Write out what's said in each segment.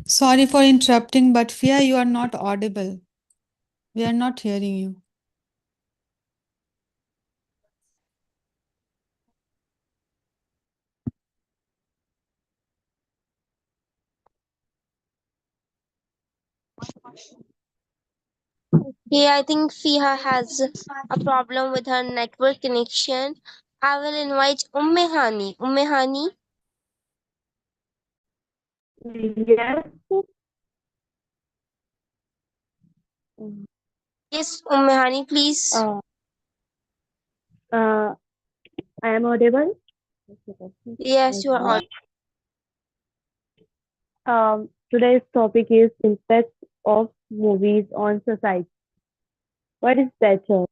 Sorry for interrupting, but Fia, you are not audible. We are not hearing you. Yeah, I think Fiha has a problem with her network connection. I will invite Ummehani. Ummehani, Yes. yes, Ummehani, please. Uh, I am audible. Yes, you are all. Today's topic is impact of movies on society. What is better?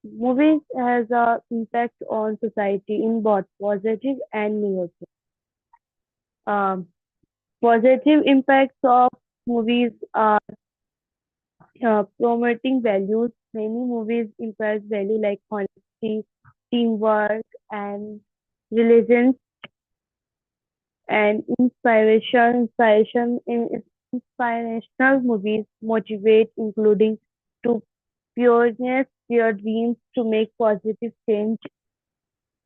Movies has a impact on society in both positive and negative. Um, Positive impacts of movies are promoting values. Many movies impact value like honesty, teamwork, and religion and inspiration. Inspirational movies motivate, including to pureness, their dreams to make positive change,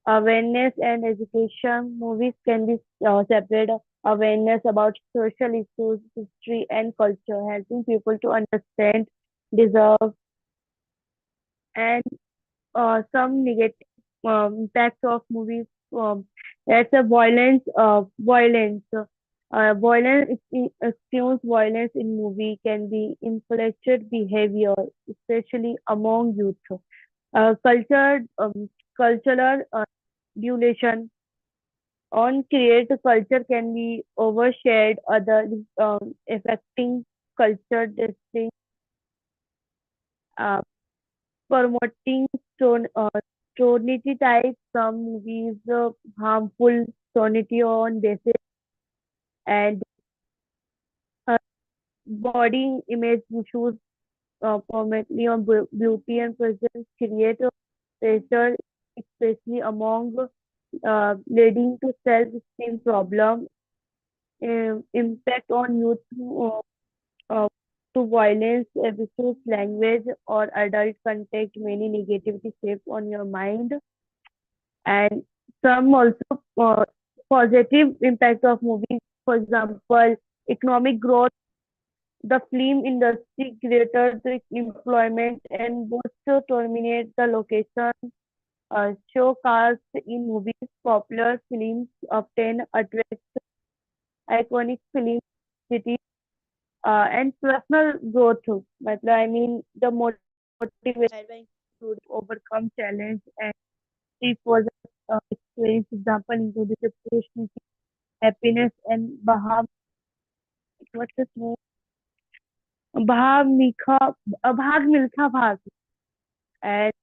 awareness and education. Movies can be separate awareness about social issues, history, and culture, helping people to understand, deserve, and some negative impacts of movies. That's a extreme violence in movie can be inflected behavior, especially among youth. Culture, cultural duration on create culture can be overshared, other affecting culture distinct, uh, promoting tonality types, some movies harmful tonality on basis and uh, body image issues, prominently on beauty and presence create a pressure, especially among leading to self-esteem problem, impact on youth uh, to violence, abuse, language, or adult contact, many negativity shapes on your mind, and some also positive impact of movies. For example, economic growth. The film industry created the employment and boost to terminate the location. Show cast in movies, popular films often attract iconic film cities and personal growth too. I mean, the motivation to overcome challenge and it was experience example including depression, happiness, and what's this name? Bahag Mikha, Bhag Milkha Bhag. And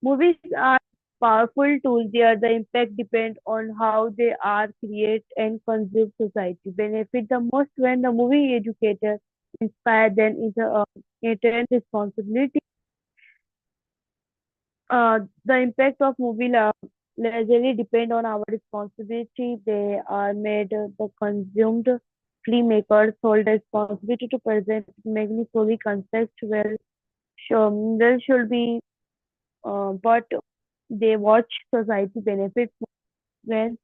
movies are powerful tools. They are the impact depend on how they are create and consume society. Benefit the most when the movie educator inspire then is a inherent responsibility. The impact of movie largely depend on our responsibility. They are made the consumed filmmakers hold the responsibility to present magnificently concept well. There should be, but they watch society benefits when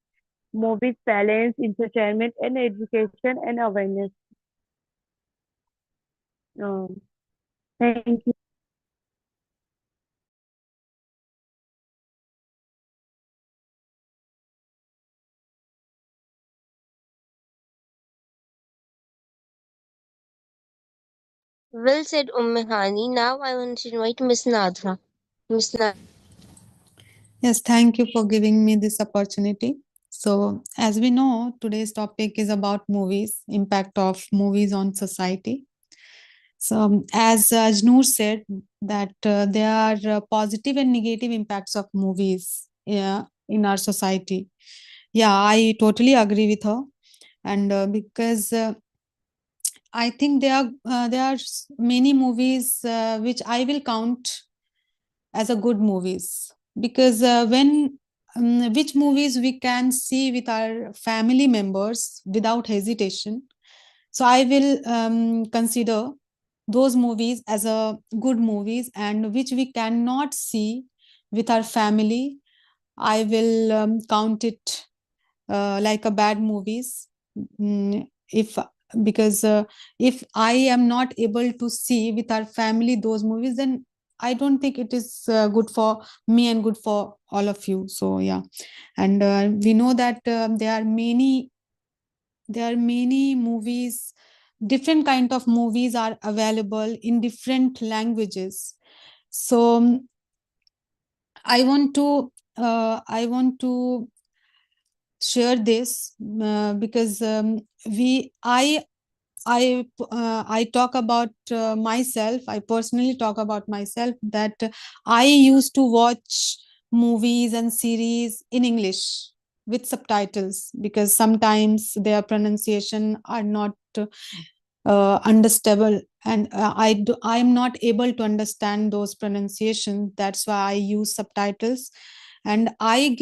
movies balance entertainment and education and awareness. Um, Thank you. Well said, Ummehani. Now I want to invite Miss Nadra. Miss Nadra. Yes, thank you for giving me this opportunity. So, as we know, today's topic is about movies, impact of movies on society. So, as Ajnoor said, that there are positive and negative impacts of movies, yeah, in our society. Yeah, I totally agree with her, and because I think there are many movies which I will count as a good movies, because when which movies we can see with our family members without hesitation. So I will consider those movies as a good movies, and which we cannot see with our family, I will count it like a bad movies. If because if I am not able to see with our family those movies, then I don't think it is good for me and good for all of you. So yeah, and we know that there are many movies, different kind of movies are available in different languages. So I want to share this because we I talk about myself. I personally talk about myself that I used to watch movies and series in English with subtitles, because sometimes their pronunciation are not understandable, and I am not able to understand those pronunciation. That's why I use subtitles, and I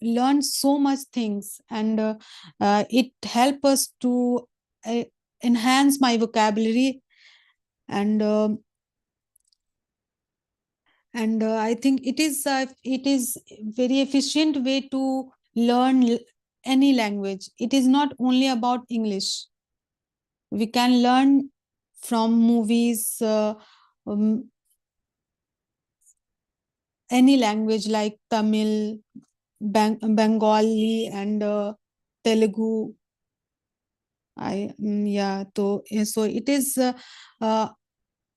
learn so much things, and it help us to uh, enhance my vocabulary, and I think it is very efficient way to learn any language. It is not only about English. We can learn from movies um, any language like Tamil, Bengali, and Telugu. So it is uh,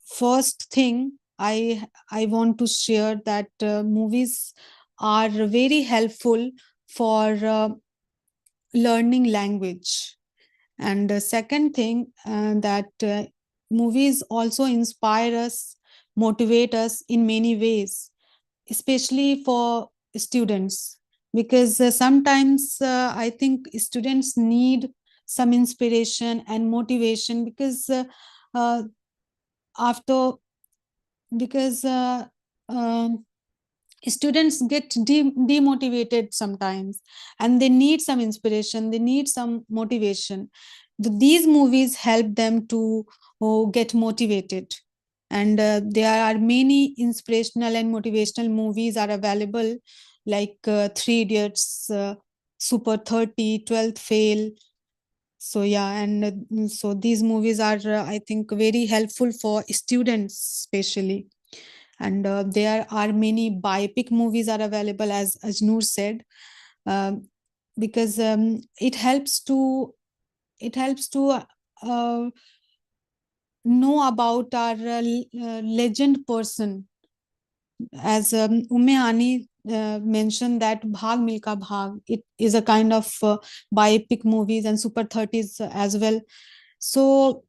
first thing I want to share that movies are very helpful for learning language. And the second thing, that movies also inspire us, motivate us in many ways, especially for students, because sometimes I think students need some inspiration and motivation, because uh, after because students get demotivated sometimes, and they need some inspiration, they need some motivation. These movies help them to get motivated, and there are many inspirational and motivational movies are available, like Three Idiots, Super 30, 12th Fail. So yeah, and so these movies are I think very helpful for students especially. And there are many biopic movies are available, as Ajnoor said, um, because it helps to know about our legend person, as Umme Hani mentioned that Bhag Milka Bhag, it is a kind of biopic movies, and Super 30s as well. So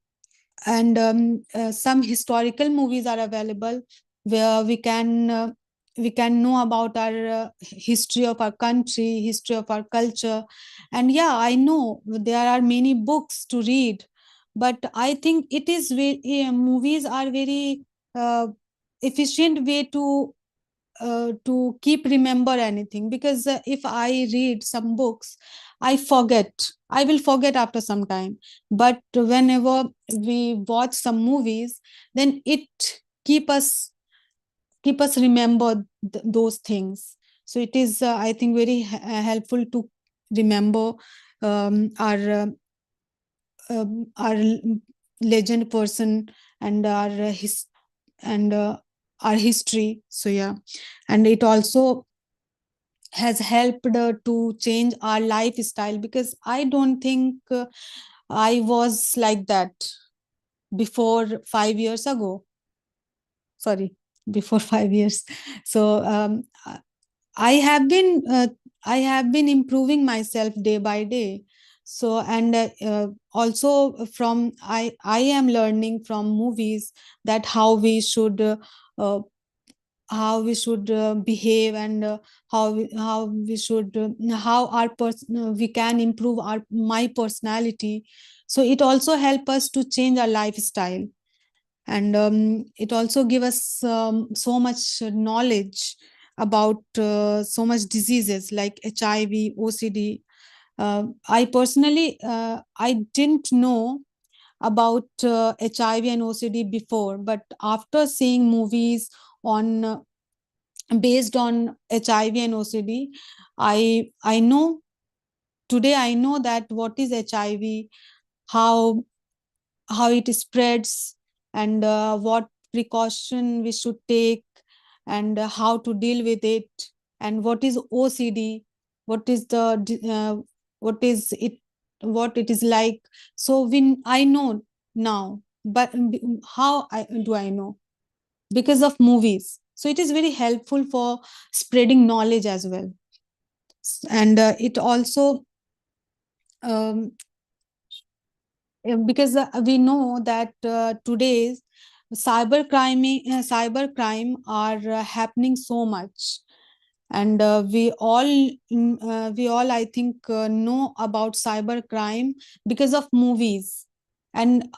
and some historical movies are available, where we can know about our history of our country, history of our culture. And yeah, I know there are many books to read, but I think it is movies are very uh, efficient way to keep remember anything, because if I read some books, I will forget after some time. But whenever we watch some movies, then it keep us keep us remember those things. So it is I think very helpful to remember our legend person, and and our history. So yeah, and it also has helped to change our lifestyle, because I don't think I was like that before 5 years ago. Sorry, before 5 years. So I have been I have been improving myself day by day. So and also from I am learning from movies that uh, how we should behave, and how we should how we can improve our my personality. So it also help us to change our lifestyle, and it also give us so much knowledge about so much diseases like HIV, OCD, I personally, I didn't know about HIV and OCD before, but after seeing movies on based on HIV and OCD, I know today, I know that what is HIV, how it spreads, and what precaution we should take, and how to deal with it, and what is OCD, what is what is it, what it is like. So I know now, but how do I know? Because of movies. So it is very helpful for spreading knowledge as well. And it also um, because we know that today's cyber crime are happening so much, and we all, I think, know about cyber crime because of movies. And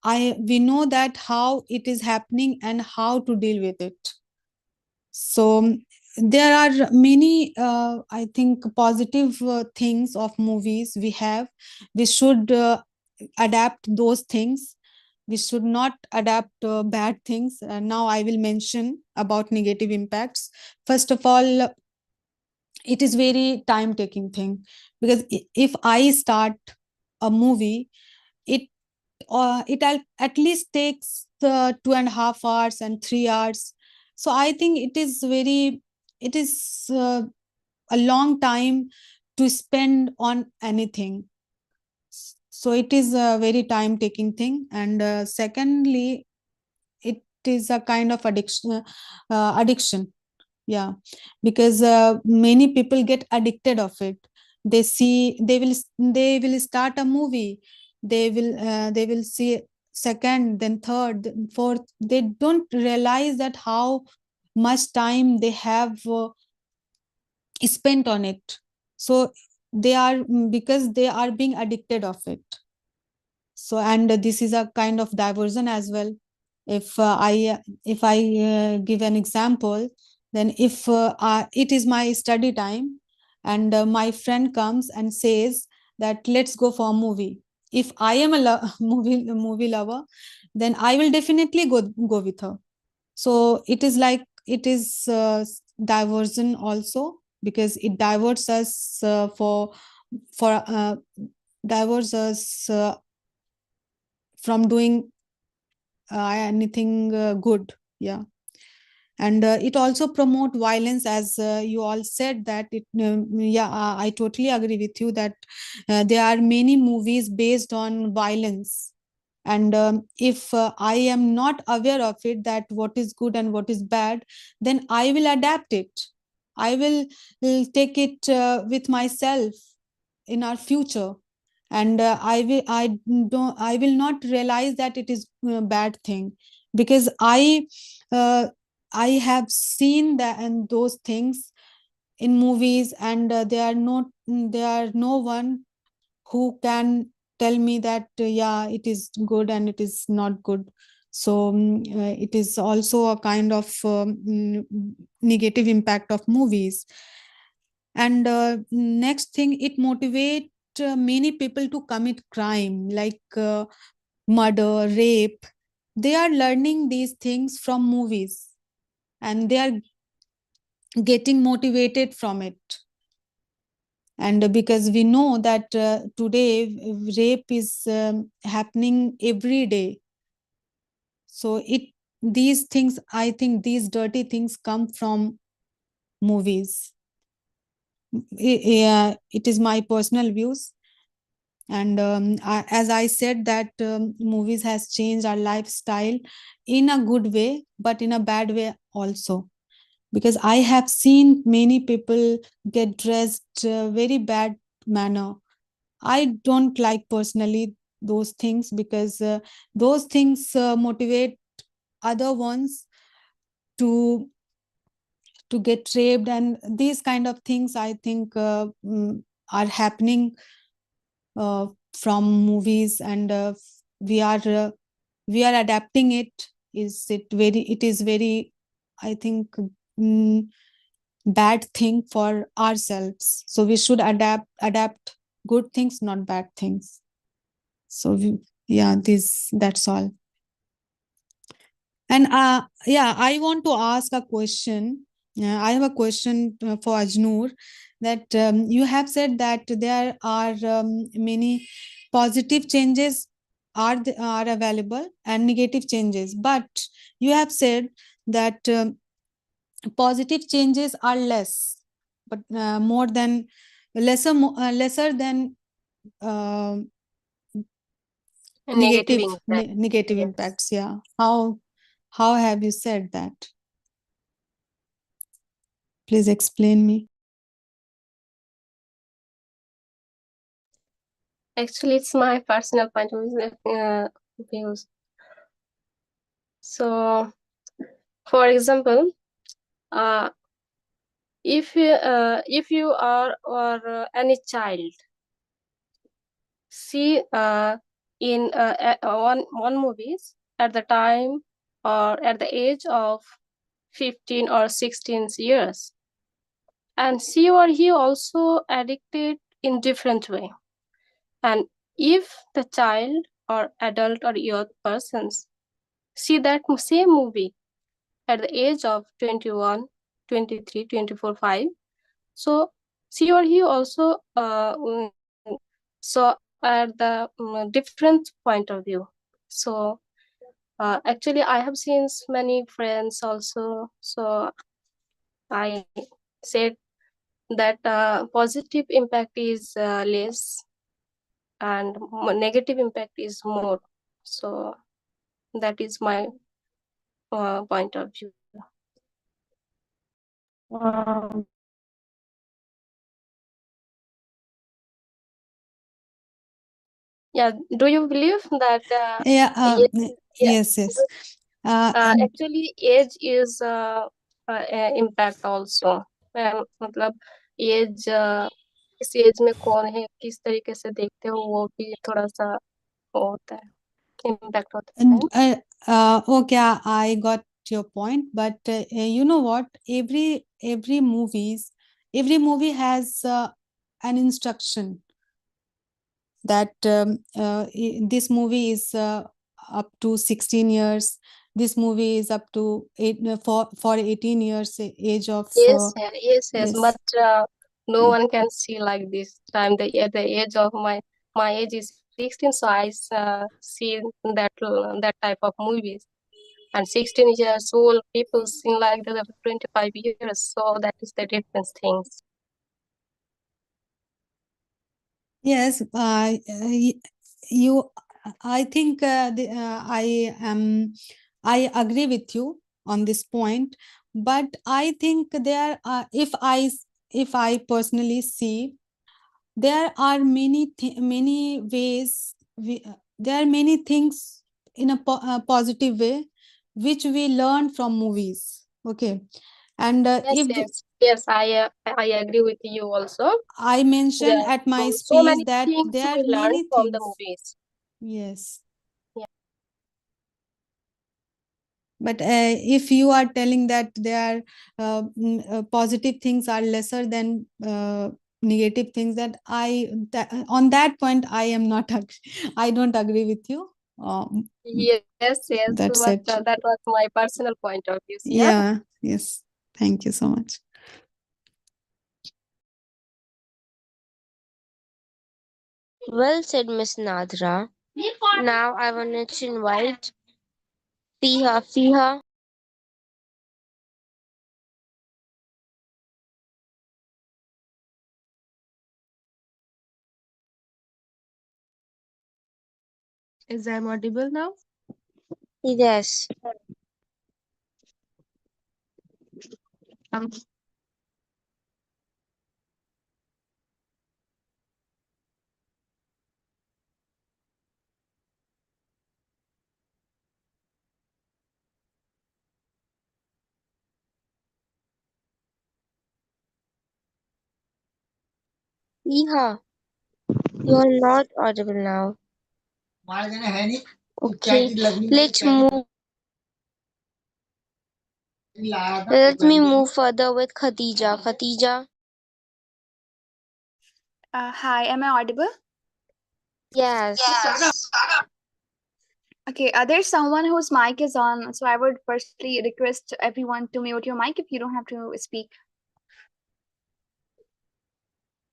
I we know that how it is happening and how to deal with it. So there are many, I think, positive things of movies we have. We should adapt those things. We should not adapt bad things. Now I will mention about negative impacts. First of all, it is very time taking thing, because if I start a movie, it at least takes 2.5 hours and 3 hours. So I think it is a long time to spend on anything. So it is a very time taking thing. And secondly, it is a kind of addiction. Yeah, because many people get addicted of it. They will start a movie, they will see second, then third, then fourth. They don't realize that how much time they have spent on it. So they are, because they are being addicted of it. So, and this is a kind of diversion as well. If I give an example, then if it is my study time, and my friend comes and says that let's go for a movie, if I am a movie lover, then I will definitely go with her. So it is like, it is diversion also, because it diverts us for diverts us from doing anything good. Yeah. And it also promote violence, as you all said that it yeah, I totally agree with you that there are many movies based on violence. And if I am not aware of it, that what is good and what is bad, then I will adapt it. I will take it with myself in our future. And I will not realize that it is a bad thing, because uh, I have seen that and those things in movies. And there are no one who can tell me that yeah, it is good and it is not good. So it is also a kind of negative impact of movies. And next thing, it motivate many people to commit crime, like murder, rape. They are learning these things from movies, and they are getting motivated from it. And because we know that today rape is happening every day. So these things, I think these dirty things come from movies. Yeah, it is my personal views. And as I said that movies has changed our lifestyle in a good way, but in a bad way also, because I have seen many people get dressed very bad manner. I don't like personally those things, because those things motivate other ones to get raped, and these kind of things, I think, are happening from movies. And we are adapting it. It is very, I think, mm, bad thing for ourselves. So we should adapt good things, not bad things. So yeah, this that's all. And yeah, I want to ask a question. I have a question for Ajnoor, that you have said that there are many positive changes are available and negative changes, but you have said that positive changes are less, but more than lesser than uh, Negative impact. negative Yes. impacts. Yeah, how have you said that? Please explain me. Actually, it's my personal point of views. So, for example, uh, if you are or any child see in one movies at the time or at the age of 15 or 16 years, and she or he also addicted in different way. And if the child or adult or youth persons see that same movie at the age of 21, 23, 24, 5, so she or he also saw at the different point of view. So actually I have seen many friends also, so I said that positive impact is less and negative impact is more. So that is my point of view. Um, Yeah, do you believe that Yeah, age, yeah, yes, yes. And actually age is impact also. मतलब as इस as में कौन है, किस तरीके से देखते हो, वो भी थोड़ा सा वो होता है, इम्पैक्ट होता है. And okay, I got your point, but you know what? Every movie has an instruction that this movie is up to 16 years. This movie is up to for 18 years age of Yes, yes. but no Yeah. one can see like this time. At the age of my age is 16, so I see that type of movies. And 16 years old people seem like they have 25 years, so that is the difference things. Yes, you. I think I agree with you on this point, but I think there are. If I personally see, there are many ways. There are many things in a positive way, which we learn from movies. Okay, and Yes, yes, I agree with you also. I mentioned Yeah, at my so speech many that things there are we learn many from the things. movies. Yes. Yeah. But if you are telling that there are positive things are lesser than negative things, on that point I am not I don't agree with you. Yes, That's but it. that was my personal point of view. Yeah. Yeah. Yes. Thank you so much. Well said, Miss Nadra. Now I wanted to invite Fiha. Fiha, Is I'm audible now? yes. Um, Fiha, you're not audible now. Okay, let's move. Let me move further with Khadija. Khadija, Hi, am I audible? Yes. Okay, there's someone whose mic is on, so I would firstly request everyone to mute your mic if you don't have to speak.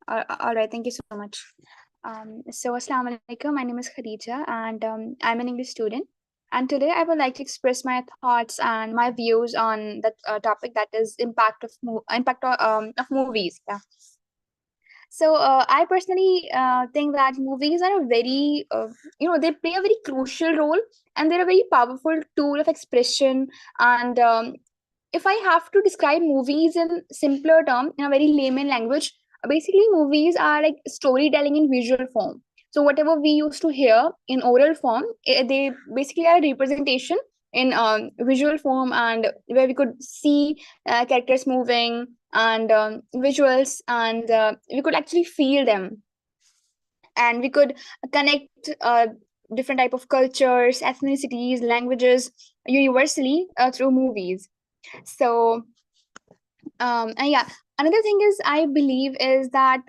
All right, thank you so much. So, Assalamu alaikum. My name is Khadija, and I'm an English student. And today, I would like to express my thoughts and my views on that topic, that is impact of movies. Yeah. So I personally think that movies are a very, they play a very crucial role, and they're a very powerful tool of expression. And if I have to describe movies in simpler term, in a very layman language, basically movies are like storytelling in visual form. So whatever we used to hear in oral form, they basically are a representation in visual form, and where we could see characters moving and visuals, and we could actually feel them, and we could connect different type of cultures, ethnicities, languages universally through movies. So and yeah, another thing is I believe is that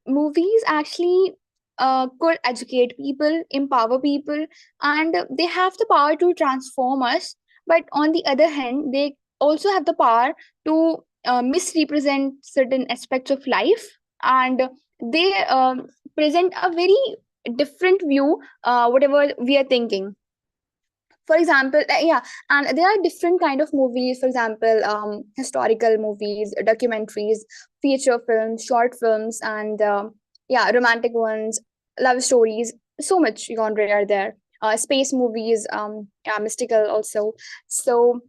movies actually could educate people, empower people, and they have the power to transform us. But on the other hand, they also have the power to misrepresent certain aspects of life, and they present a very different view, whatever we are thinking. For example, yeah, and there are different kind of movies. For example, historical movies, documentaries, feature films, short films, and yeah, romantic ones, love stories. So much genre are there. Space movies, yeah, mystical also. So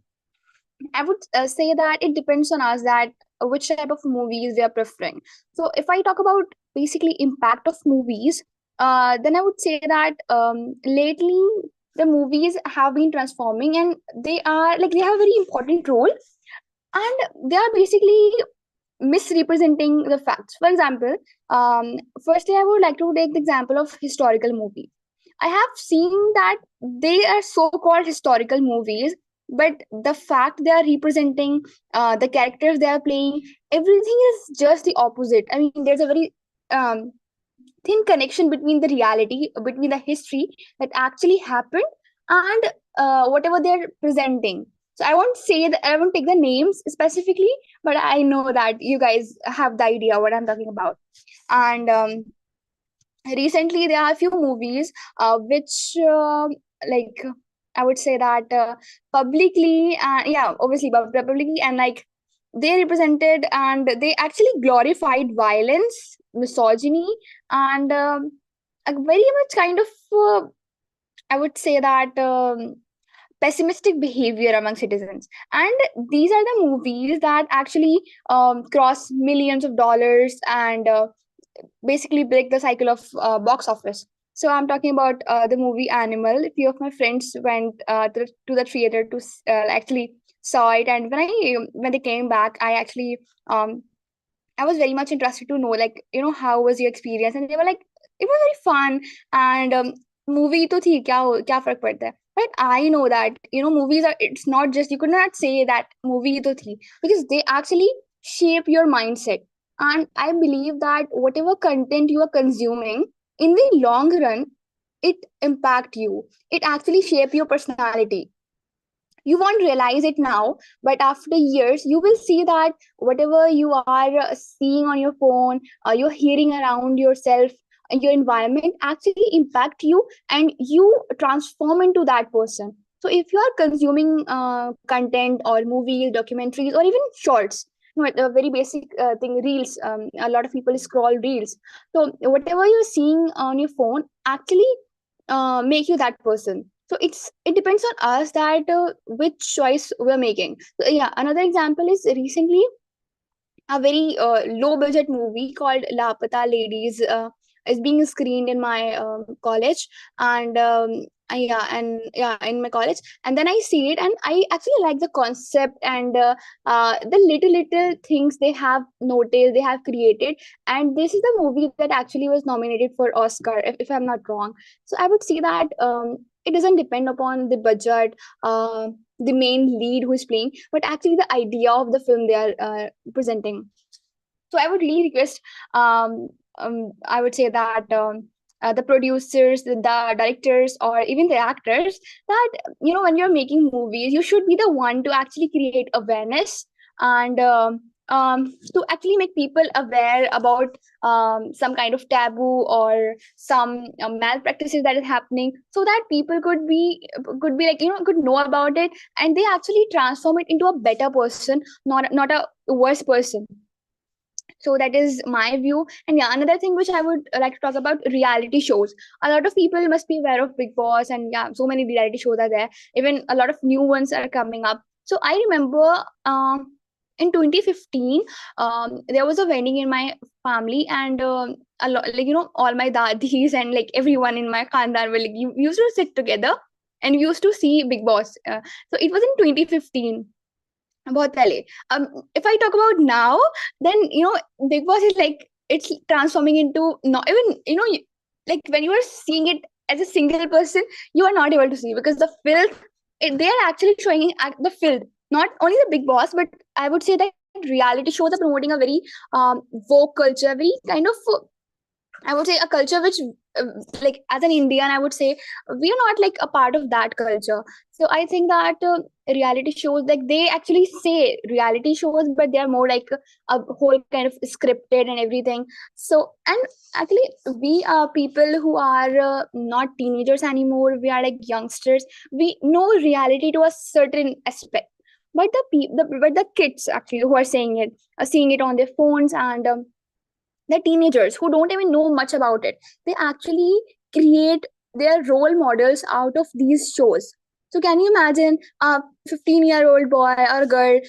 I would say that it depends on us, that which type of movies we are preferring. So if I talk about basically impact of movies, then I would say that lately the movies have been transforming, and they are like, they have a very important role, and they are basically misrepresenting the facts. For example, firstly, I would like to take the example of historical movie. I have seen that they are so-called historical movies, but the fact they are representing, the characters they are playing, everything is just the opposite. I mean, there's a very um, thin connection between the reality, between the history that actually happened, and whatever they're presenting. So I won't say that, I won't take the names specifically, but I know that you guys have the idea what I'm talking about. And recently there are a few movies which like I would say that publicly, yeah, obviously publicly, and like they represented and they actually glorified violence, misogyny, and a very much kind of I would say that pessimistic behavior among citizens. And these are the movies that actually cross millions of dollars, and basically break the cycle of box office. So I'm talking about the movie Animal. A few of my friends went to the theater to actually saw it, and when they came back, um, I was very much interested to know, like, how was your experience? And they were like, it was very fun. And movie to thi, kya farak padta hai? But I know that, movies are, it's not just, you could not say that movie to thi, because they actually shape your mindset. And I believe that whatever content you are consuming, in the long run, it impact you. It actually shape your personality. You won't realize it now, but after years you will see that whatever you are seeing on your phone, you're hearing around yourself, your environment actually impact you, and you transform into that person. So if you are consuming content or movies, documentaries, or even shorts, a very basic thing, reels, a lot of people scroll reels. So whatever you're seeing on your phone actually make you that person. So it depends on us that which choice we're making. So yeah, another example is recently a very low budget movie called Lapata Ladies is being screened in my college, and yeah, in my college. And then I see it, and I actually like the concept, and the little things they have noticed, they have created. And this is the movie that actually was nominated for Oscar, if I'm not wrong. So I would say that it doesn't depend upon the budget, the main lead who is playing, but actually the idea of the film they are presenting. So I would really request I would say that the producers, the directors, or even the actors, that when you're making movies, you should be the one to actually create awareness and to actually make people aware about some kind of taboo or some malpractices that is happening, so that people could be like could know about it, and they actually transform it into a better person, not a worse person. So that is my view. And yeah, another thing which I would like to talk about, reality shows. A lot of people must be aware of Big Boss, and yeah, so many reality shows are there. Even a lot of new ones are coming up. So I remember in 2015, there was a wedding in my family, and a lot, like all my dadis and like everyone in my khandan were like, you used to sit together and we used to see Big Boss. So it was in 2015. बहुत पहले. If I talk about now, then Big Boss is like, it's transforming into, not even like when you are seeing it as a single person, you are not able to see, because the filth, they are actually showing the filth, not only the Big Boss, but I would say that reality shows are promoting a very woke culture, very kind of I would say a culture which, like as an Indian, I would say we are not like a part of that culture. So I think that reality shows, like they actually say reality shows, but they are more like a whole kind of scripted and everything. So, and actually, we are people who are not teenagers anymore. We are like youngsters. We know reality to a certain aspect. But the kids actually who are saying it, are seeing it on their phones, and the teenagers who don't even know much about it, they actually create their role models out of these shows. So can you imagine a 15-year-old boy or girl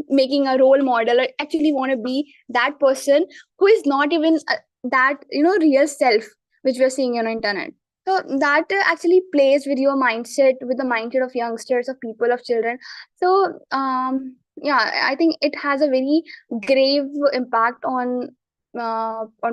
making a role model, or actually want to be that person who is not even that real self which we're seeing on internet. So that actually plays with your mindset, with the mindset of youngsters, of people, of children. So yeah, I think it has a very grave impact on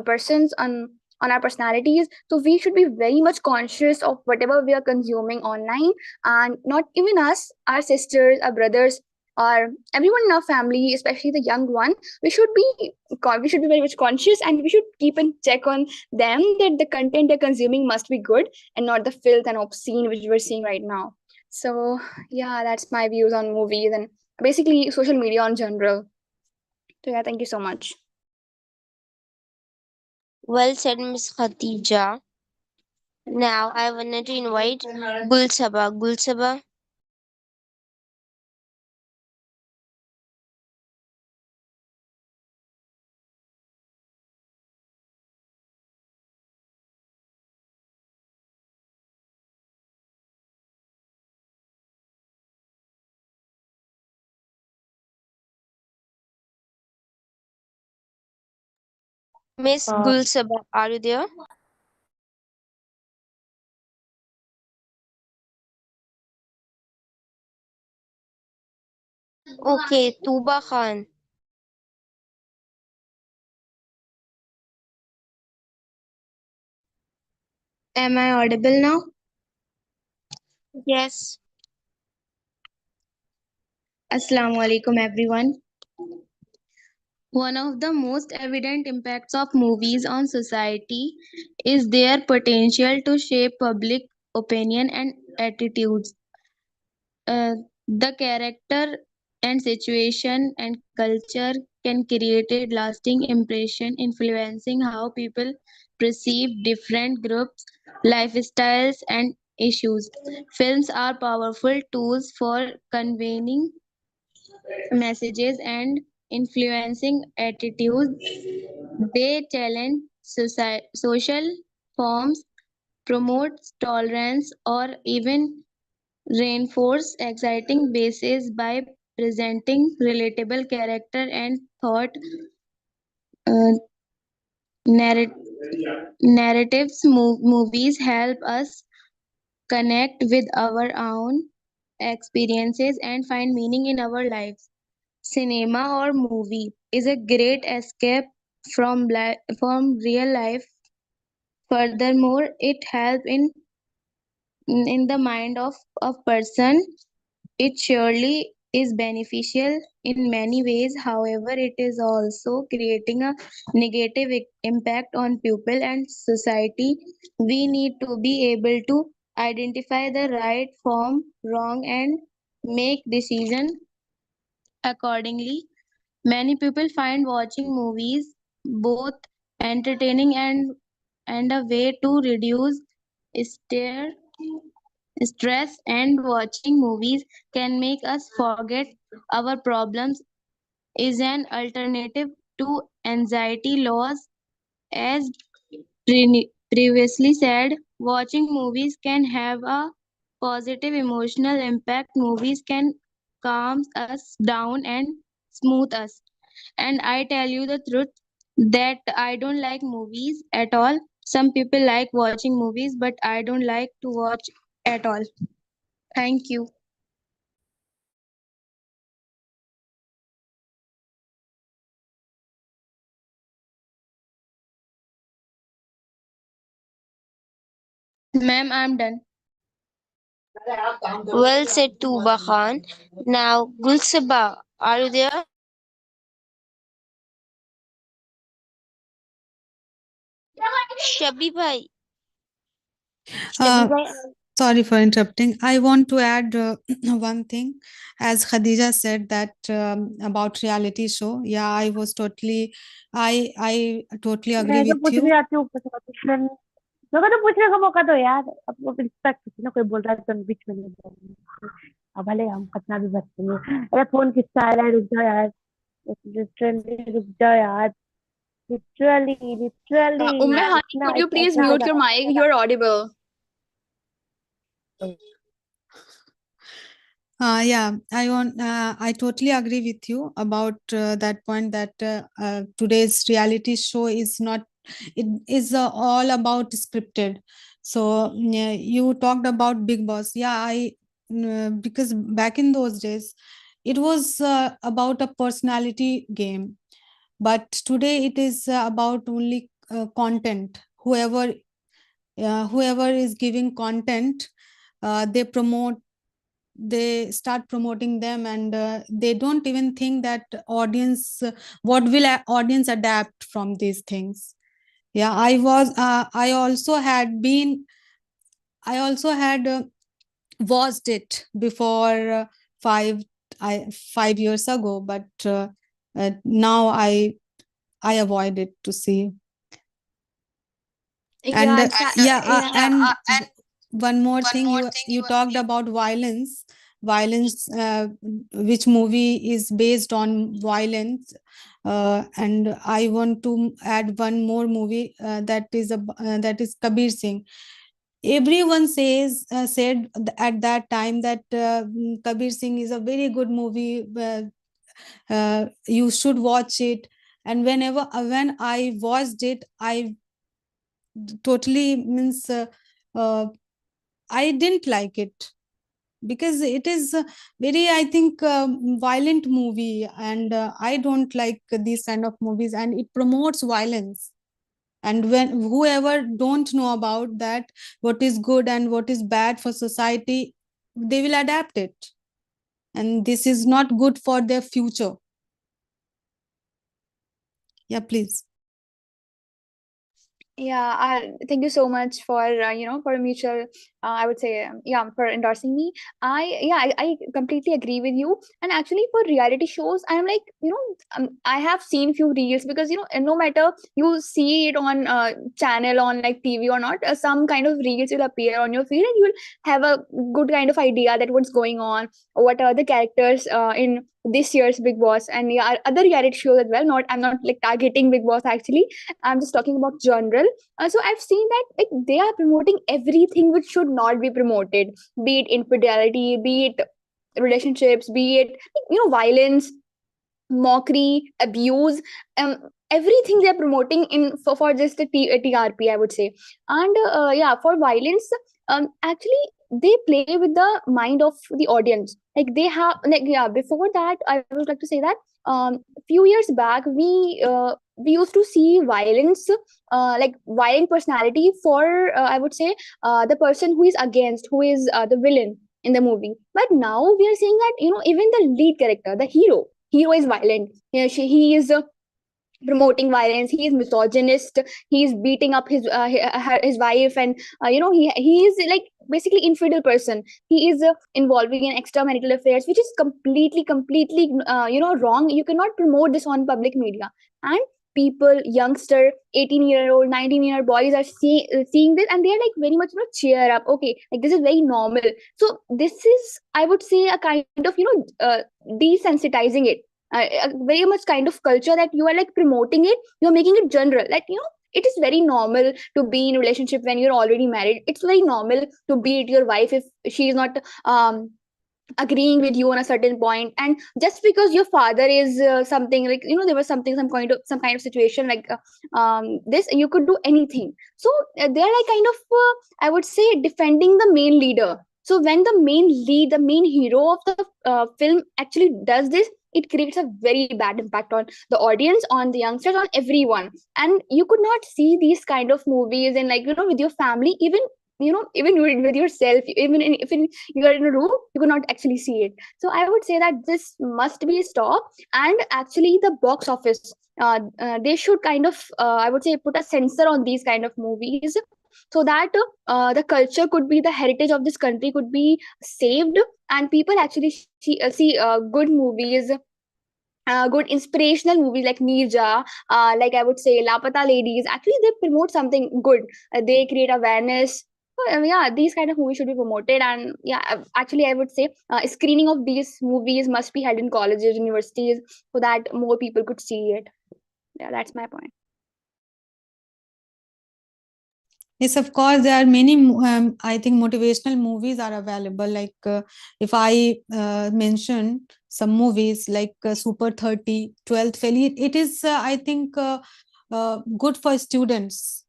persons, on our personalities. So we should be very much conscious of whatever we are consuming online, and not even us, our sisters, our brothers, or everyone in our family, especially the young one. We should be very much conscious, and we should keep in check on them, that the content they're consuming must be good and not the filth and obscene which we're seeing right now. So yeah, that's my views on movies and basically social media in general. So yeah, thank you so much. Well said, Miss Khatija. Now I wanted to invite Gulsaba. Gulsaba. Miss Uh, Gulsaba, are you there? Okay, Tuba Khan. Am I audible now? Yes. Assalamu alaikum, everyone. One of the most evident impacts of movies on society is their potential to shape public opinion and attitudes. The character and situation and culture can create a lasting impression, influencing how people perceive different groups, lifestyles, and issues. Films are powerful tools for conveying messages and influencing attitudes. They challenge social forms, promote tolerance, or even reinforce exciting bases by presenting relatable character and thought uh, narratives. Movies help us connect with our own experiences and find meaning in our lives. Cinema or movie is a great escape from real life. Furthermore, it helps in the mind of a person. It surely is beneficial in many ways. However, it is also creating a negative impact on people and society. We need to be able to identify the right from wrong and make decision accordingly. Many people find watching movies both entertaining and a way to reduce stare, stress, and watching movies can make us forget our problems is an alternative to anxiety loss. As previously said, watching movies can have a positive emotional impact. Movies can calm us down and smooth us. And I tell you the truth that I don't like movies at all. Some people like watching movies, but I don't like to watch at all. Thank you. Ma'am, I'm done. Well said, Tuba Khan. Now, Gulsaba, are you there? Shabi bhai. Shabi Uh, bhai. Sorry for interrupting. I want to add one thing. As Khadija said that about reality show, yeah, I totally agree मैं तो with पूछ नहीं you. आती हूँ ऊपर से question मेरे को तो पूछने का मौका दो यार अब वो रिस्पेक्ट होती है ना कोई बोल रहा है तो बीच में नहीं बोलूंगी अब भले हम कितना भी बचते हैं अरे फोन किसका आ रहा है रुक जाओ यार लिटरली रुक जाओ यार लिटरली लिटरली Umme Hani, इतना could you please इतना mute your mic? You're audible. Yeah, I totally agree with you about that point that today's reality show is not, it is all about scripted. So yeah, you talked about Big Boss. Yeah, because back in those days, it was about a personality game, but today it is about only content. Whoever is giving content, they promote, they start promoting them, and they don't even think that audience, what will audience adapt from these things. Yeah, I also had watched it before 5 years ago, but now I avoid it to see. And Yeah, exactly. yeah, Yeah. and one more thing, you talked about violence, which movie is based on violence, and I want to add one more movie, that is Kabir Singh. Everyone said at that time that Kabir Singh is a very good movie, you should watch it. And when I watched it, I totally means uh, I didn't like it, because it is a very, I think, violent movie, and I don't like these kind of movies, and it promotes violence. And when whoever don't know about that, what is good and what is bad for society, they will adapt it, and this is not good for their future. Yeah, please. Yeah, thank you so much for for mutual. I would say yeah, for endorsing me. I completely agree with you. And actually, for reality shows, I'm like I have seen few reels because and no matter you see it on channel on like TV or not, some kind of reels will appear on your feed, and you will have a good kind of idea that what's going on, what are the characters in this year's Big Boss, and yeah, other reality shows as well. Not I'm not like targeting Big Boss actually. I'm just talking about general. So I've seen that like they are promoting everything which should not be promoted, be it infidelity, be it relationships, be it violence, mockery, abuse, everything they're promoting in for just a TRP, I would say. And yeah, for violence, actually they play with the mind of the audience. Like they have like yeah. Before that, I would like to say that few years back we used to see violence, like violent personality for I would say the person who is against, who is the villain. in the movie. But now we are seeing that, even the lead character, the hero is violent. He is promoting violence. He is misogynist. He is beating up his wife, and he is like basically infidel person. He is involving in extramarital affairs, which is completely wrong. You cannot promote this on public media. And people, youngster, 18-year-old, 19-year boys are seeing this, and they are like very much, cheer up. Okay, like this is very normal. So this is, I would say, a kind of desensitizing it, a very much kind of culture that you are like promoting it. You're making it general, like it is very normal to be in a relationship when you're already married. It's very normal to beat your wife if she is not agreeing with you on a certain point. And just because your father is something like, there was something, some kind of situation like this, you could do anything. So they're like kind of I would say defending the main leader. So when the main lead, the main hero of the film actually does this, it creates a very bad impact on the audience, on the youngsters, on everyone. And you could not see these kind of movies and like, with your family, even with yourself, if you are in a room, you could not actually see it. So I would say that this must be stopped. And actually the box office, they should kind of I would say put a censor on these kind of movies, so that the culture could be, the heritage of this country could be saved, and people actually see good movies, good inspirational movies like Mirja, like I would say Lapata Ladies. Actually, they promote something good. They create awareness. So, yeah, these kind of movies should be promoted. And yeah, actually, I would say screening of these movies must be held in colleges, universities, so that more people could see it. Yeah, that's my point. Yes, of course, there are many, I think, motivational movies are available. Like, if I mention some movies like Super 30, 12th Fail, it is, I think, good for students.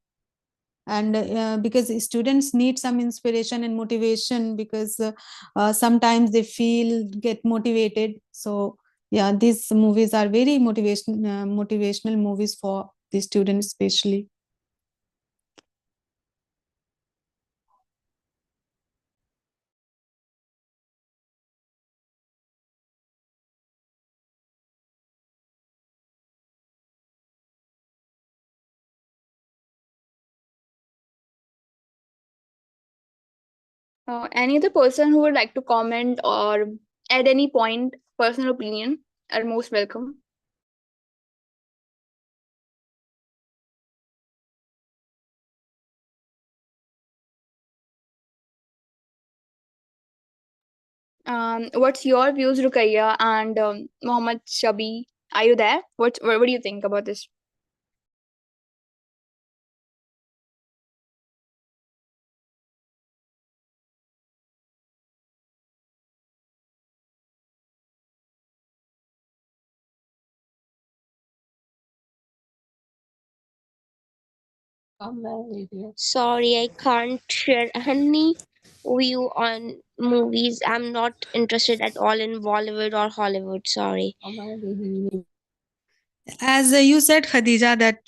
And because students need some inspiration and motivation, because sometimes they get motivated. So, yeah, these movies are very motivational movies for the students, especially. Any other person who would like to comment or add any point, personal opinion, are most welcome. What's your views, Rukaiya and Mohammed Shabi? Are you there? What do you think about this? Sorry, I can't share any view on movies. I'm not interested at all in Bollywood or Hollywood. Sorry. As you said, Khadija, that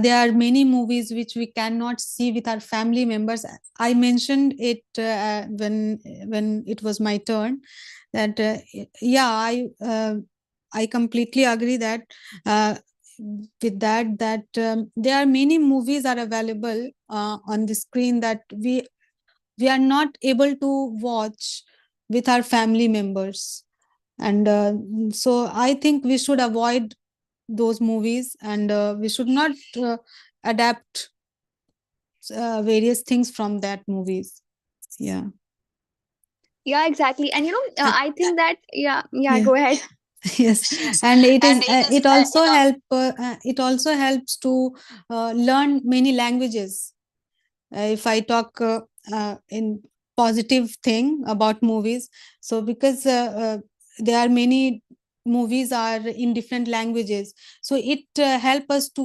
there are many movies which we cannot see with our family members. I mentioned it when it was my turn. That yeah, I completely agree that uh, with that there are many movies are available on the screen that we are not able to watch with our family members. And so I think we should avoid those movies, and we should not adapt various things from that movies. Yeah. Yeah, exactly. And And, I think that yeah, yeah. go ahead. Yes, and it also helps to learn many languages. If I talk in positive thing about movies, so because there are many movies are in different languages, so it help us to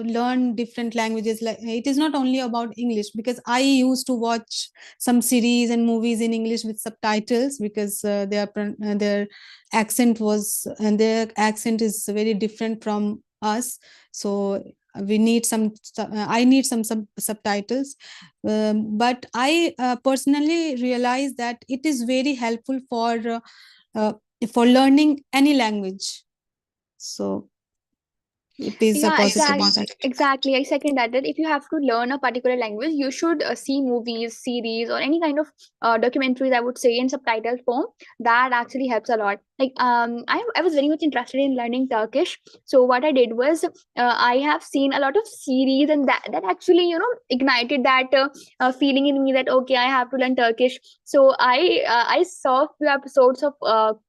learn different languages. Like, it is not only about English, because I used to watch some series and movies in English with subtitles, because their accent is very different from us. So we need I need some subtitles, but I personally realize that it is very helpful uh, for learning any language. So it is a Yeah, positive exactly. impact. Exactly. I second that. That if you have to learn a particular language, you should see movies, series, or any kind of documentaries, I would say, in subtitle form. That actually helps a lot. Like, I was very much interested in learning Turkish. So what I did was, I have seen a lot of series, and that actually, ignited that feeling in me that okay, I have to learn Turkish. So I saw few episodes of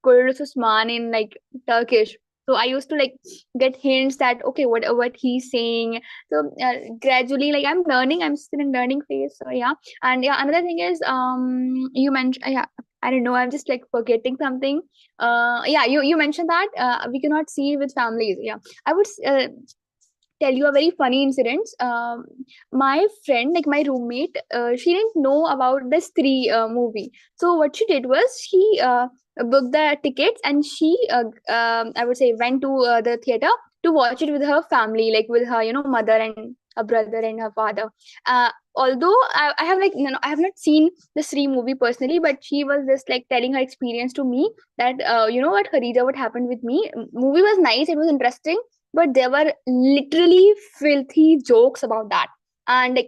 Kurd Usman in like Turkish. So I used to like get hints that okay, what he's saying. So gradually, like I'm learning, I'm still in learning phase. So yeah. And yeah, another thing is you mentioned, yeah, I don't know, I'm just like forgetting something. Yeah, you mentioned that we cannot see with families. Yeah, I would tell you a very funny incident. My friend, like my roommate, she didn't know about this three movie. So what she did was she booked the tickets, and she, I would say, went to the theater to watch it with her family, like with her, mother and a brother and her father. Although I have like, I have not seen the three movie personally, but she was just like telling her experience to me that, you know what, Harida, what happened with me? Movie was nice, it was interesting, but there were literally filthy jokes about that, and like,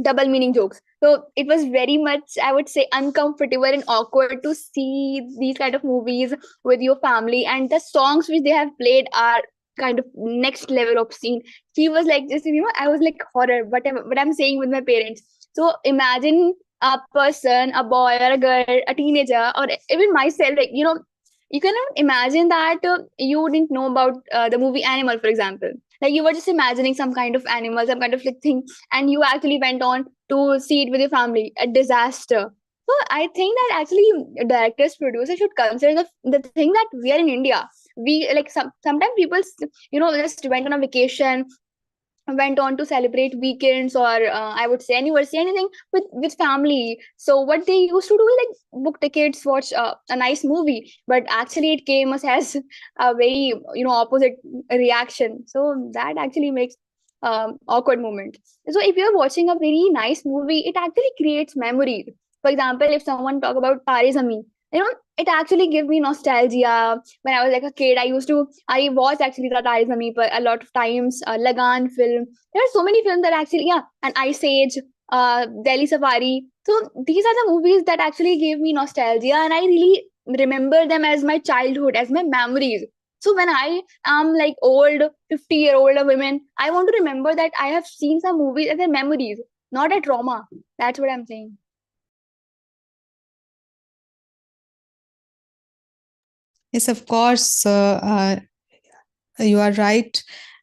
double meaning jokes. So it was very much, I would say, uncomfortable and awkward to see these kind of movies with your family, and the songs which they have played are kind of next level obscene. She was like, just, I was like, horror, what I'm saying with my parents. So imagine a person, a boy or a girl, a teenager, or even myself, like, you cannot imagine that you didn't know about the movie Animal, for example. Like you were just imagining some kind of animal, some kind of like thing, and you actually went on to see it with your family. A disaster. So I think that actually directors, producers should consider the thing that we are in India. We like sometimes people just went on a vacation, went on to celebrate weekends, or I would say anniversary, anything with family. So what they used to do is like book tickets, watch a nice movie, but actually it came as a very opposite reaction. So that actually makes awkward moment. So if you're watching a very nice movie, it actually creates memories. For example, if someone talk about Tare Zameen, it actually gives me nostalgia. When I was like a kid, I watched actually the Tare Zameen पर a lot of times. Lagan film. There are so many films that actually, yeah, and Ice Age, Delhi Safari. So these are the movies that actually gave me nostalgia, and I really remember them as my childhood, as my memories. So when I am like old, 50-year-old women, I want to remember that I have seen some movies as a memories, not a trauma. That's what I'm saying. Yes, of course, you are right.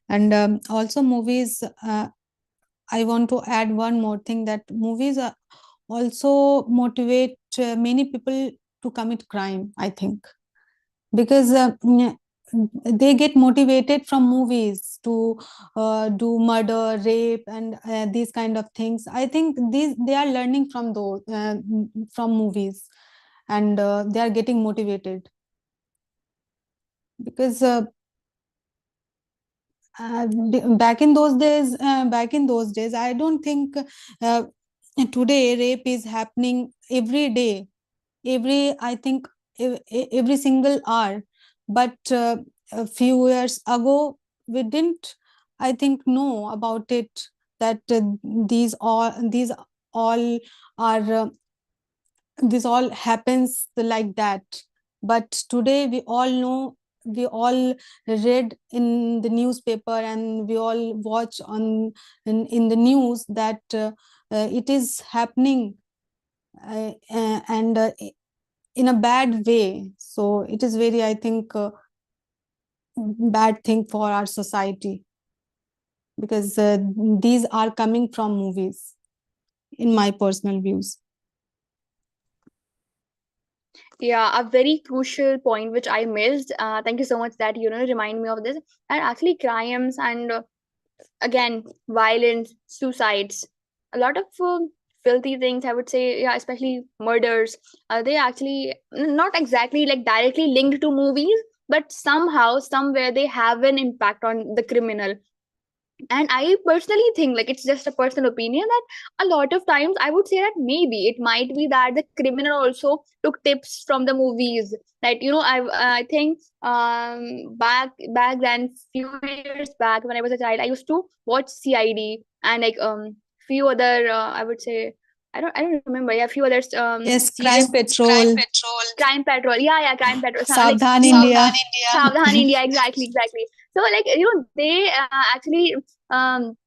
And also, movies, I want to add one more thing, that movies also motivate many people to commit crime, I think, because they get motivated from movies to do murder, rape, and these kind of things. I think these they are learning from those from movies, and they are getting motivated because back in those days, I don't think uh, today rape is happening every day, I think every single hour. But a few years ago, we didn't, I think, know about it, that these all are this all happens like that. But today we all know, we all read in the newspaper, and we all watch in the news that it is happening, and in a bad way. So it is very, I think, bad thing for our society, because these are coming from movies, in my personal views. Yeah, a very crucial point which I missed. Thank you so much that remind me of this. And actually, crimes and again violence, suicides, a lot of filthy things, I would say. Yeah, especially murders. They actually not exactly like directly linked to movies, but somehow, somewhere, they have an impact on the criminal. And I personally think, like, it's just a personal opinion, that a lot of times I would say that maybe it might be that the criminal also took tips from the movies. That, I think back then, few years back, when I was a child, I used to watch CID, and like few other, I would say, I don't remember. Yeah, few other Yes, serious. Crime Patrol, Crime Patrol. Yeah, Crime Patrol. Like Savdhan few India. Savdhan India. Exactly. So, like, they actually um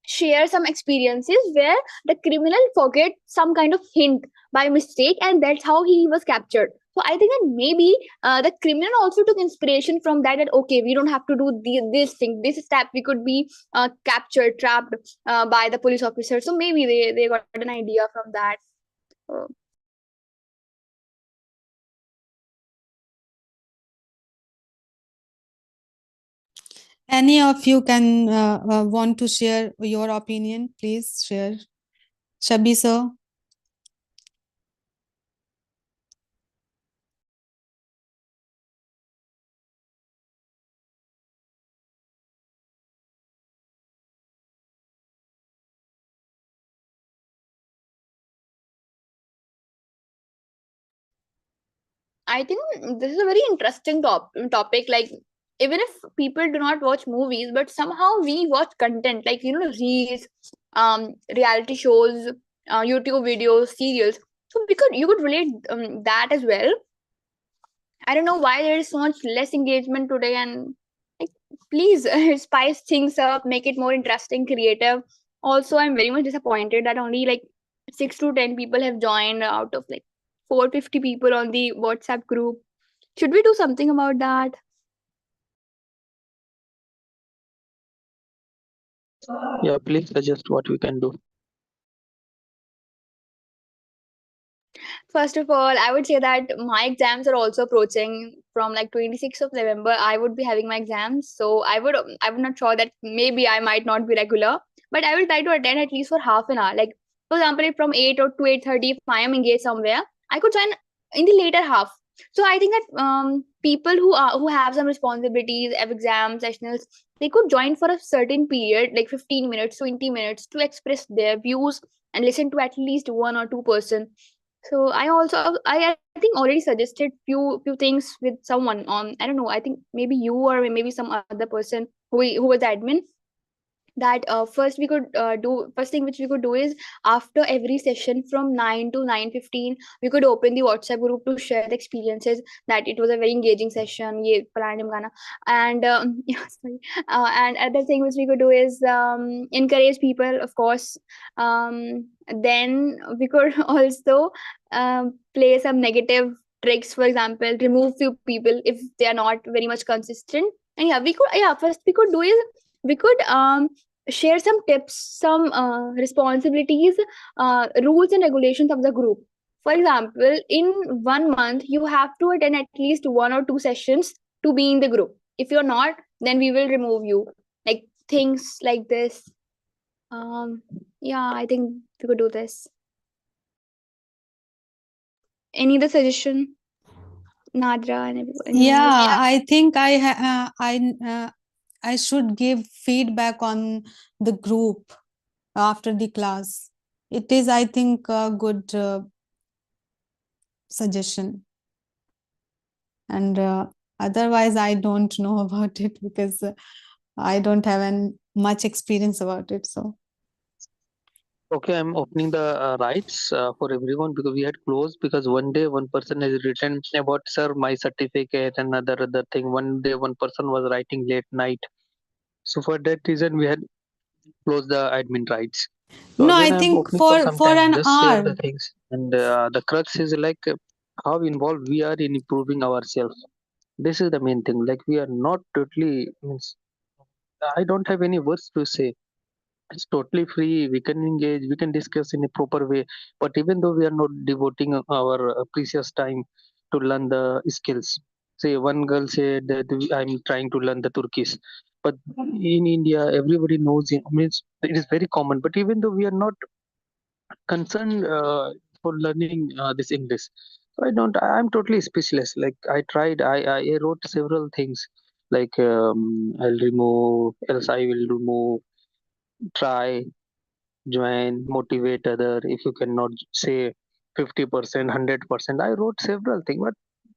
share some experiences where the criminal forget some kind of hint by mistake, and that's how he was captured. So I think that maybe the criminal also took inspiration from that, that okay, we don't have to do this thing, this step, we could be captured, trapped by the police officer. So maybe they got an idea from that. uh, Any of you can want to share your opinion? Please share. Shabi sir. I think this is a very interesting topic. Like, even if people do not watch movies, but somehow we watch content, like, reels, reality shows, YouTube videos, serials. So you could relate that as well. I don't know why there is so much less engagement today, and like, please spice things up, make it more interesting, creative. Also, I'm very much disappointed that only like 6 to 10 people have joined out of like 450 people on the WhatsApp group. Should we do something about that? Yeah, please suggest what we can do. First of all, I would say that my exams are also approaching. From like 26th of November, I would be having my exams. So I would not sure that maybe I might not be regular, but I will try to attend at least for half an hour. Like, for example, if from 8 or to 8:30, if I am engaged somewhere, I could join in the later half. So I think that people who have some responsibilities, have exam sessions, they could join for a certain period, like 15 minutes, 20 minutes, to express their views and listen to at least one or two person. So I think already suggested few things with someone on, I don't know, I think maybe you or maybe some other person who was the admin, that first thing which we could do is, after every session from 9 to 9:15, we could open the WhatsApp group to share the experiences, that it was a very engaging session, ye plan dhimkana. And yeah, sorry. And other thing which we could do is encourage people, of course. Then we could also play some negative tricks. For example, remove few people if they are not very much consistent. And first we could do is, we could share some tips, some responsibilities, rules and regulations of the group. For example, in 1 month, you have to attend at least 1 or 2 sessions to be in the group. If you're not, then we will remove you. Like, things like this. Yeah, I think we could do this. Any other suggestion, Nadra and anyone else? Yeah, I think I should give feedback on the group after the class. It is, I think, a good suggestion. And otherwise, I don't know about it because I don't have much experience about it. So Okay, I'm opening the rights for everyone because we had closed because one day one person has written about sir my certificate and other thing. One day one person was writing late night. So for that reason we had closed the admin rights. So no, again I I'm think opening for some for time. an Just share the hour. things and the crux is like how involved we are in improving ourselves. This is the main thing. Like we are not totally means I don't have any words to say. It's totally free. We can engage, we can discuss in a proper way. But even though we are not devoting our precious time to learn the skills, say one girl said that I'm trying to learn the Turkish, but in India everybody knows it means it is very common. But even though we are not concerned for learning this English, so I'm totally speechless. Like I tried, I wrote several things like I'll remove, else I will remove, try, join, motivate other. If you cannot say 50%, 100%, I wrote several things, but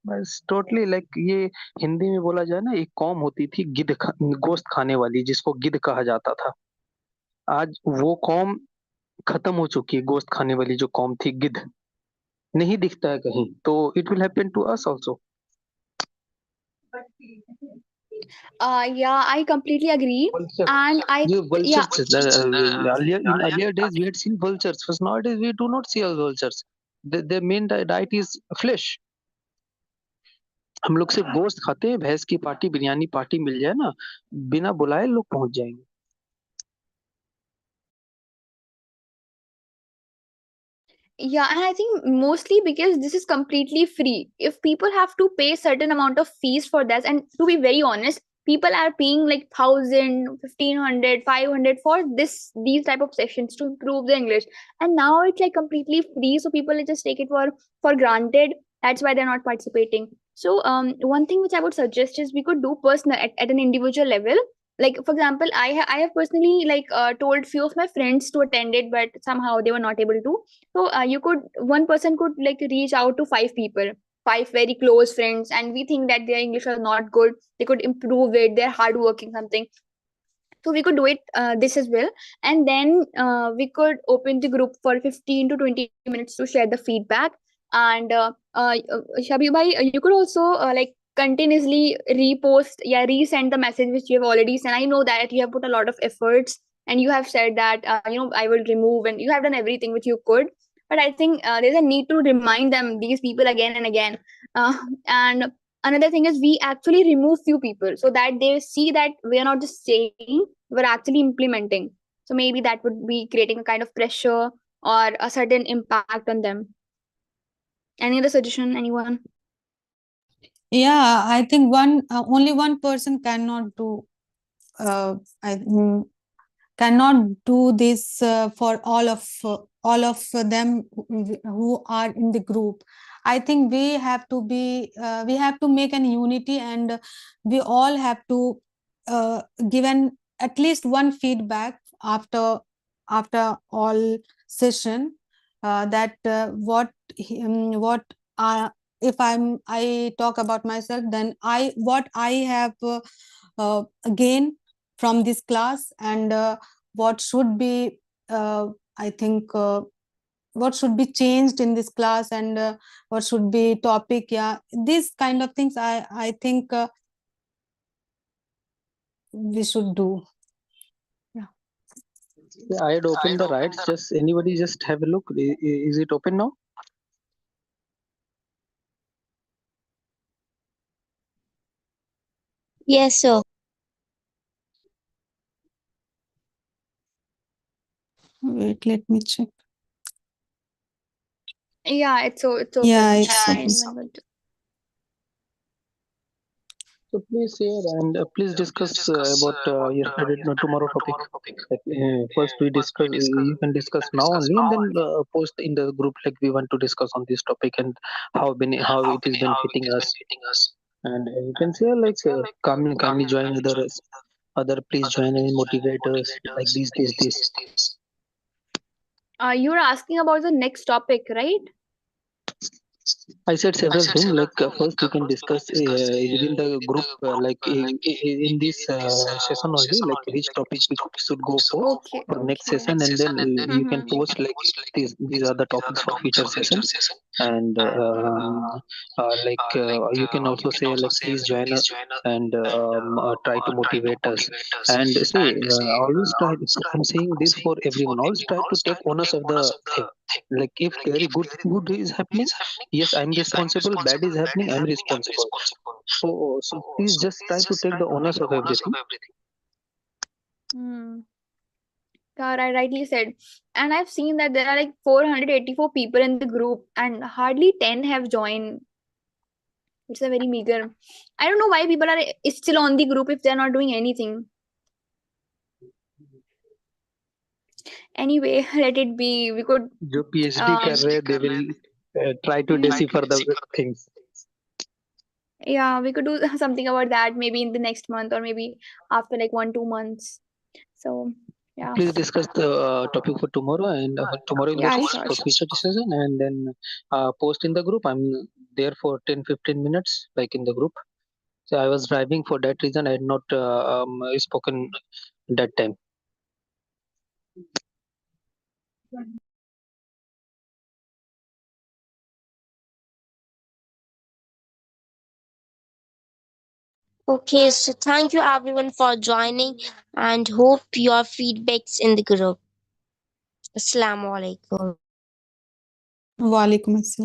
बस totally like ये हिंदी में बोला जाए ना, एक कौम होती थी गोश्त खाने वाली, जिसको गिद्ध कहा जाता था। आज वो कौम खत्म हो चुकी है, गोश्त खाने वाली जो कौम थी, गिद्ध नहीं दिखता है कहीं। तो it will happen to us also. Yeah, I completely agree. Vultures. And The yeah, vultures. In earlier days, we had seen vultures. But nowadays, we do not see vultures. Their main diet is flesh. हम लोग सिर्फ गोश्त खाते हैं। भैंस की party, biryani party मिल जाए ना, बिना बुलाए लोग पहुंच जाएंगे। yeah, and I think mostly because this is completely free. If people have to pay certain amount of fees for that, and to be very honest, people are paying like 1,000, 1,500, 500 for these type of sessions to improve the English. And now it's like completely free, so people just take it for granted. That's why they're not participating. So one thing which I would suggest is we could do personal at an individual level. Like for example, I have personally like told few of my friends to attend it, but somehow they were not able to. So you could one person could like reach out to five people, five very close friends, and we think that their English are not good. They could improve it. They're hardworking something. So we could do it this as well, and then we could open the group for 15 to 20 minutes to share the feedback. And Shabi bhai, you could also like continuously repost, yeah, resend the message which you have already sent. I know that you have put a lot of efforts, and you have said that I will remove, and you have done everything which you could. But I think there's a need to remind them, these people, again and again. And another thing is we actually remove few people so that they see that we are not just saying, we're actually implementing. So maybe that would be creating a kind of pressure or a certain impact on them. Any other suggestion, anyone? Yeah, I think only one person cannot do. I cannot do this for all of them who are in the group. I think we have to make an unity, and we all have to give an at least one feedback after all session, that what if I talk about myself, then what I have gained from this class, and what should be I think what should be changed in this class, and what should be topic. Yeah, these kind of things I think we should do. Yeah. I had opened the rights. Just anybody, just have a look. Is it open now? Yes, sir. Wait, let me check. Yeah, it's open. Yeah, it's Yeah, open. anyone would. So please share, and please discuss about yesterday, no, tomorrow topic. Like, first we discuss. You can discuss now only, and then post in the group like we want to discuss on this topic and how it is benefiting us. And you can say like kindly join others. Please join and motivate us like this. You're asking about the next topic, right? I said several things. Like first, we can discuss within the group, in this session only, like which topic we should go Okay, for next okay. session, and then you can Mm-hmm. post like these are the topics for future session, and you can also say like please join us and try to motivate us, and say always try. I'm saying this for everyone. Always try to take onus of the thing. Like if very good is happening, yes, I'm responsible. Bad is happening, I'm responsible. So please just try to take the onus of everything. Hmm. Yeah, I rightly said. And I've seen that there are like 484 people in the group, and hardly 10 have joined. It's a very meager. I don't know why people are still on the group if they're not doing anything. Anyway, let it be. We could. जो PhD कर रहे हैं, they will try to decipher the things. Yeah, we could do something about that maybe in the next month or maybe after like 1 2 months. So yeah, Please discuss the topic for tomorrow and tomorrow in the yeah, group sure, for sure. future discussion, and then post in the group. I'm there for 10 15 minutes, like in the group. So I was driving, for that reason I had not spoken that time. Okay, so thank you everyone for joining and hope your feedbacks in the group. Assalamu alaikum. Walaikum assalam.